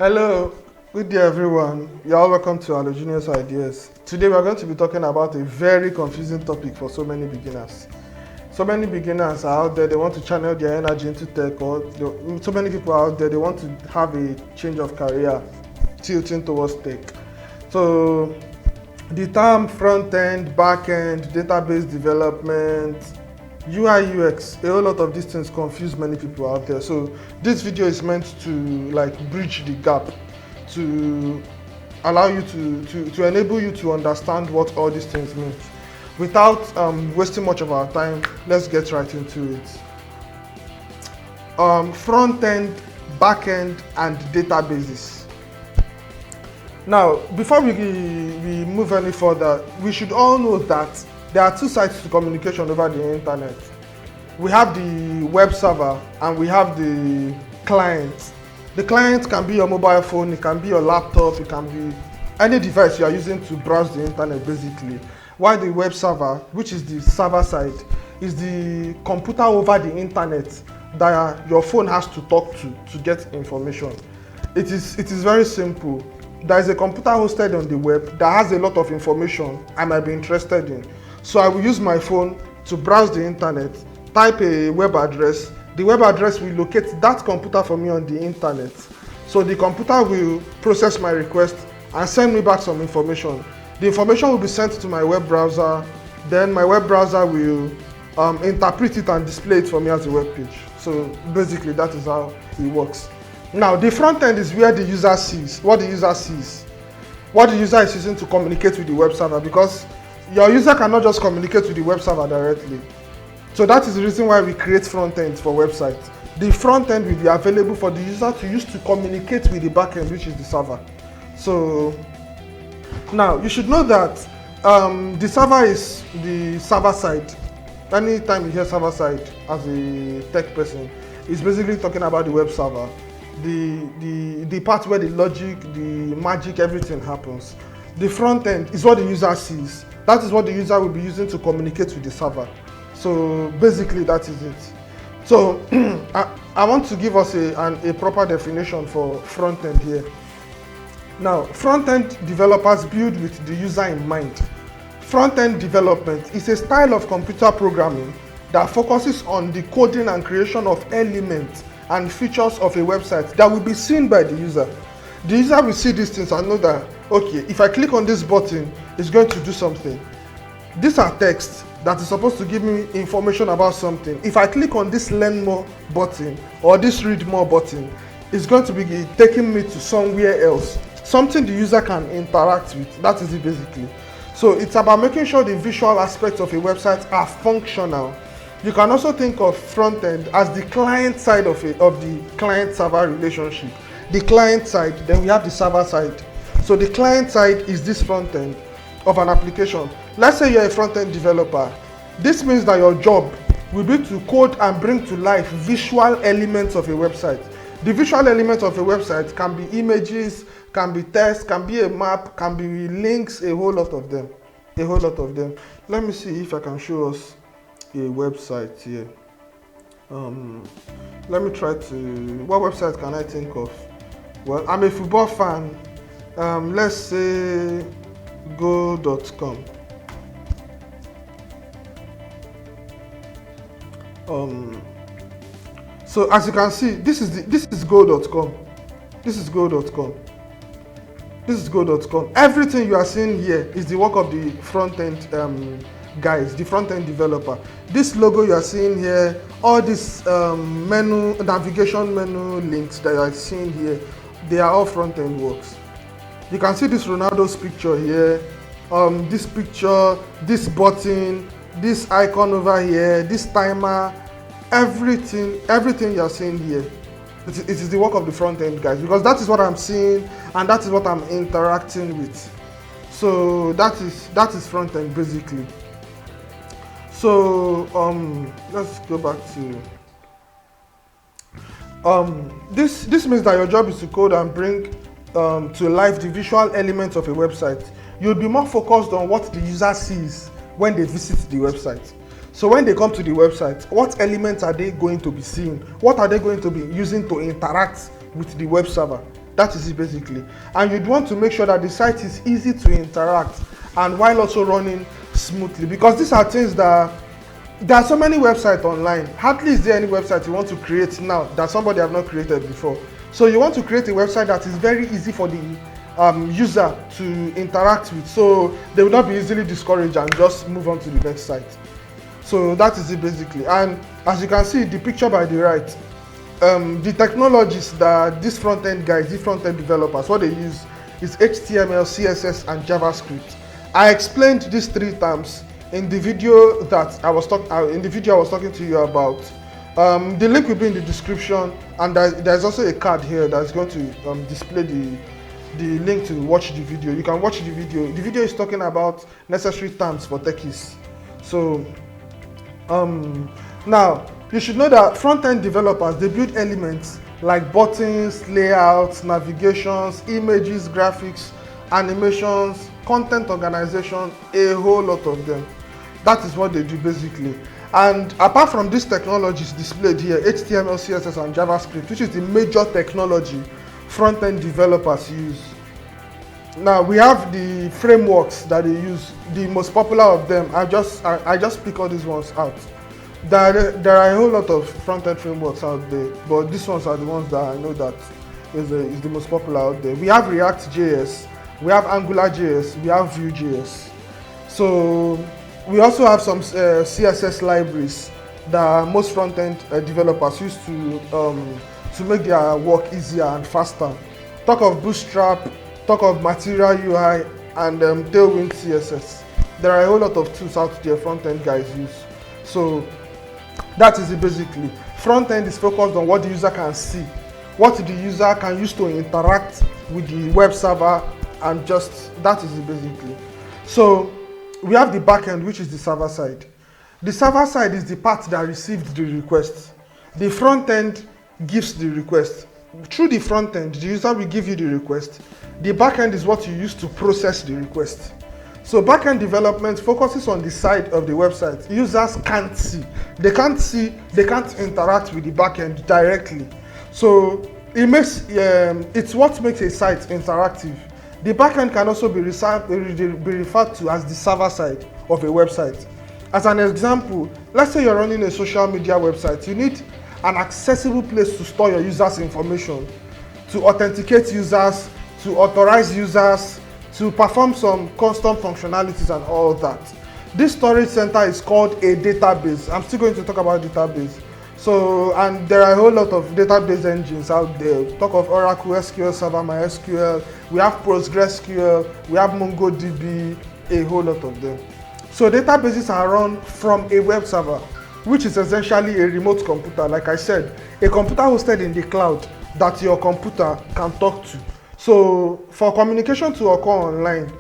Hello, good day everyone. You're all welcome to halogeniusideas. Today we are going to be talking about a very confusing topic for so many beginners. So many beginners are out there, they want to channel their energy into tech, or so many people are out there, they want to have a change of career, tilting towards tech. So the term front-end, back-end, database development, UI UX, a whole lot of these things confuse many people out there. So this video is meant to bridge the gap, to allow you to enable you to understand what all these things mean. Without wasting much of our time, let's get right into it. Front-end, back-end, and databases. Now, before we move any further, we should all know that there are two sides to communication over the internet. We have the web server and we have the client. The client can be your mobile phone, it can be your laptop, it can be any device you are using to browse the internet basically. While the web server, which is the server side, is the computer over the internet that your phone has to talk to get information. It is very simple. There is a computer hosted on the web that has a lot of information I might be interested in. So I will use my phone to browse the internet, type a web address. The web address will locate that computer for me on the internet. So the computer will process my request and send me back some information. The information will be sent to my web browser. Then my web browser will interpret it and display it for me as a web page. So basically that is how it works. Now the front end is where the user sees, what the user sees. What the user is using to communicate with the web server, because your user cannot just communicate with the web server directly. So that is the reason why we create front ends for websites. The front end will be available for the user to use to communicate with the back end, which is the server. So now you should know that the server is the server side. Anytime you hear server side as a tech person, it's basically talking about the web server. The part where the logic, the magic, everything happens. The front end is what the user sees. That is what the user will be using to communicate with the server. So basically that is it. So I want to give us a proper definition for front end here. Now, front end developers build with the user in mind. Front end development is a style of computer programming that focuses on the coding and creation of elements and features of a website that will be seen by the user. The user will see these things and know that, okay, if I click on this button, it's going to do something. These are texts that is supposed to give me information about something. If I click on this learn more button or this read more button, it's going to be taking me to somewhere else, something the user can interact with. That is it basically. So it's about making sure the visual aspects of a website are functional. You can also think of front end as the client side of the client server relationship. The client side, then we have the server side. So the client side is this front end of an application. Let's say you're a front end developer. This means that your job will be to code and bring to life visual elements of a website. The visual elements of a website can be images, can be text, can be a map, can be links, a whole lot of them. A whole lot of them. Let me see if I can show us a website here. Let me try to, what website can I think of? Well, I'm a football fan. Let's say go.com. So as you can see, this is go.com. This is go.com. This is go.com. Everything you are seeing here is the work of the front end guys, the front end developer. This logo you are seeing here, all these navigation menu links that you are seeing here, they are all front end works. You can see this Ronaldo's picture here, this picture, this button, this icon over here, this timer, everything you are seeing here. It is the work of the front end guys, because that is what I'm seeing and that is what I'm interacting with. So that is front end basically. So let's go back to this means that your job is to code and bring to life the visual elements of a website. You'll be more focused on what the user sees when they visit the website. So when they come to the website, what elements are they going to be seeing? What are they going to be using to interact with the web server? That is it basically. And you'd want to make sure that the site is easy to interact and while also running smoothly, because these are things that there are so many websites online. Hardly is there any website you want to create now that somebody have not created before. So you want to create a website that is very easy for the user to interact with, so they will not be easily discouraged and just move on to the next site. So that is it basically. And as you can see, the picture by the right, the technologies that these front-end guys, these front-end developers, what they use is HTML, CSS, and JavaScript. I explained these three terms in the video that I was talking to you about. The link will be in the description, and there's also a card here that's going to display the link to watch the video. You can watch the video. The video is talking about necessary terms for techies. So now you should know that front-end developers, they build elements like buttons, layouts, navigations, images, graphics, animations, content organization, a whole lot of them. That is what they do basically. And apart from these technologies displayed here, HTML, CSS, and JavaScript, which is the major technology front-end developers use. Now we have the frameworks that they use. The most popular of them, I just pick all these ones out. There are a whole lot of front-end frameworks out there, but these ones are the ones that I know that is the most popular out there. We have React.js, we have AngularJS, we have Vue.js. So we also have some CSS libraries that most front-end developers use to make their work easier and faster. Talk of Bootstrap, talk of Material UI, and Tailwind CSS. There are a whole lot of tools out there front-end guys use. So that is it basically. Front-end is focused on what the user can see, what the user can use to interact with the web server, and just that is it basically. So we have the backend, which is the server side. The server side is the part that received the request. The front end gives the request. Through the front end, the user will give you the request. The backend is what you use to process the request. So backend development focuses on the side of the website users can't see. They can't interact with the backend directly. So it's what makes a site interactive. The backend can also be referred to as the server side of a website. As an example, let's say you're running a social media website. You need an accessible place to store your users' information, to authenticate users, to authorize users, to perform some custom functionalities and all that. This storage center is called a database. I'm still going to talk about database. So, and there are a whole lot of database engines out there. Talk of Oracle, SQL Server, MySQL, we have PostgreSQL, we have MongoDB, a whole lot of them. So databases are run from a web server, which is essentially a remote computer. Like I said, a computer hosted in the cloud that your computer can talk to. So for communication to occur online,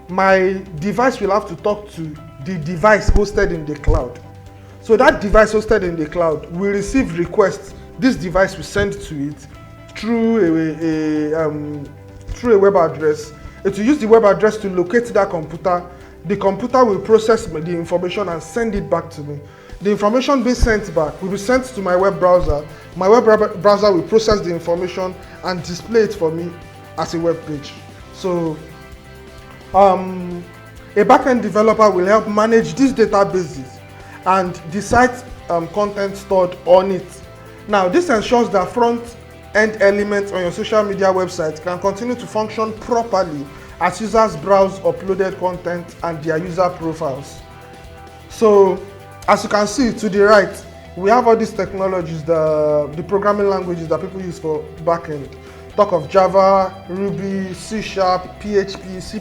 my device will have to talk to the device hosted in the cloud. So that device hosted in the cloud will receive requests. This device will send to it through a web address. It will use the web address to locate that computer. The computer will process the information and send it back to me. The information being sent back will be sent to my web browser. My web browser will process the information and display it for me as a web page. So a backend developer will help manage these databases and the site content stored on it. Now, this ensures that front-end elements on your social media website can continue to function properly as users browse uploaded content and their user profiles. So, as you can see to the right, we have all these technologies, the programming languages that people use for backend. Talk of Java, Ruby, C#, PHP, C++,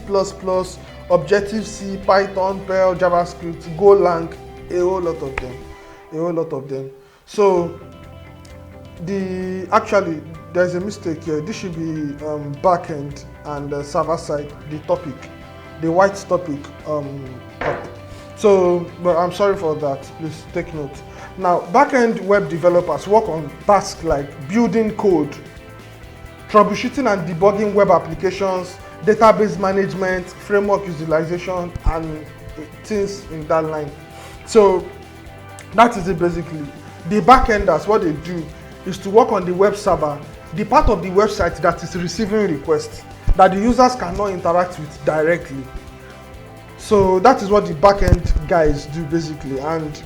Objective-C, Python, Perl, JavaScript, Golang, a whole lot of them. So actually there's a mistake here. This should be backend and server side, the white topic up. So, but I'm sorry for that, please take note. Now, backend web developers work on tasks like building code, troubleshooting and debugging web applications, database management, framework utilization, and things in that line. So that is it basically. The backenders, what they do is to work on the web server the part of the website that is receiving requests that the users cannot interact with directly. So that is what the backend guys do basically, and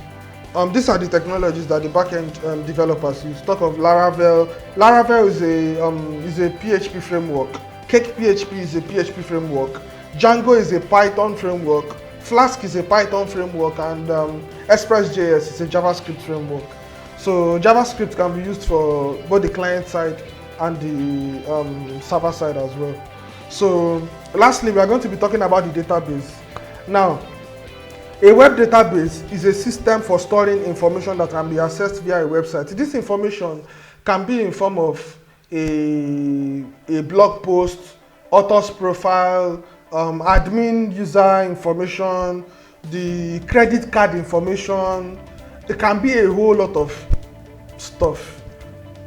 these are the technologies that the backend developers use. Talk of Laravel. Laravel is a PHP framework. Cake PHP is a PHP framework. Django is a Python framework. Flask is a Python framework, and Express.js is a JavaScript framework. So JavaScript can be used for both the client side and the server side as well. So lastly, we are going to be talking about the database. Now, a web database is a system for storing information that can be accessed via a website. This information can be in form of a blog post, author's profile, admin user information, the credit card information. It can be a whole lot of stuff.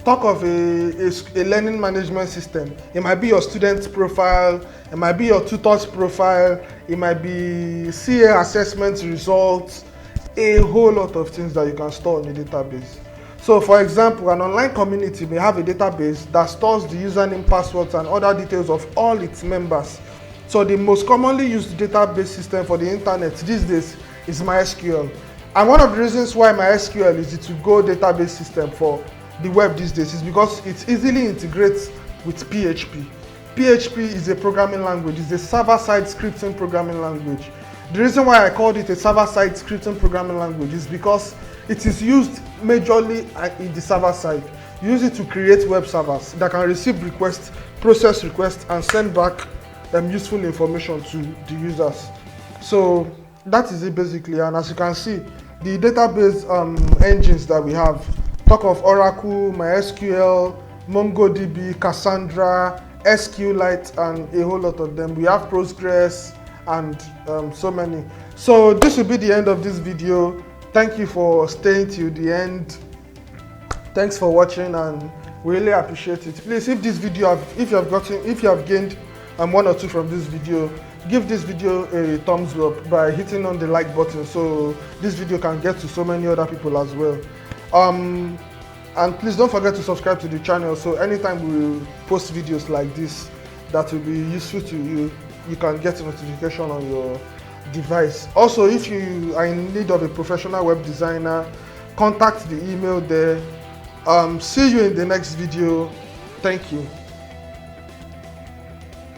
Talk of a learning management system. It might be your student's profile, it might be your tutor's profile, it might be CA assessment results, a whole lot of things that you can store in a database. So for example, an online community may have a database that stores the username, passwords, and other details of all its members. So the most commonly used database system for the internet these days is MySQL. And one of the reasons why MySQL is the to-go database system for the web these days is because it easily integrates with PHP. PHP is a programming language, it's a server-side scripting programming language. The reason why I called it a server-side scripting programming language is because it is used majorly in the server side. You use it to create web servers that can receive requests, process requests, and send back useful information to the users. So that is it basically, and as you can see, the database engines that we have, talk of Oracle, MySQL, MongoDB, Cassandra, SQLite, and a whole lot of them. We have Postgres and so many. So this will be the end of this video. Thank you for staying till the end. Thanks for watching, and we really appreciate it. Please, if you have gained one or two from this video, give this video a thumbs up by hitting on the like button so this video can get to so many other people as well. And please don't forget to subscribe to the channel, so anytime we post videos like this that will be useful to you, you can get a notification on your device. Also, if you are in need of a professional web designer, contact the email there. See you in the next video. Thank you.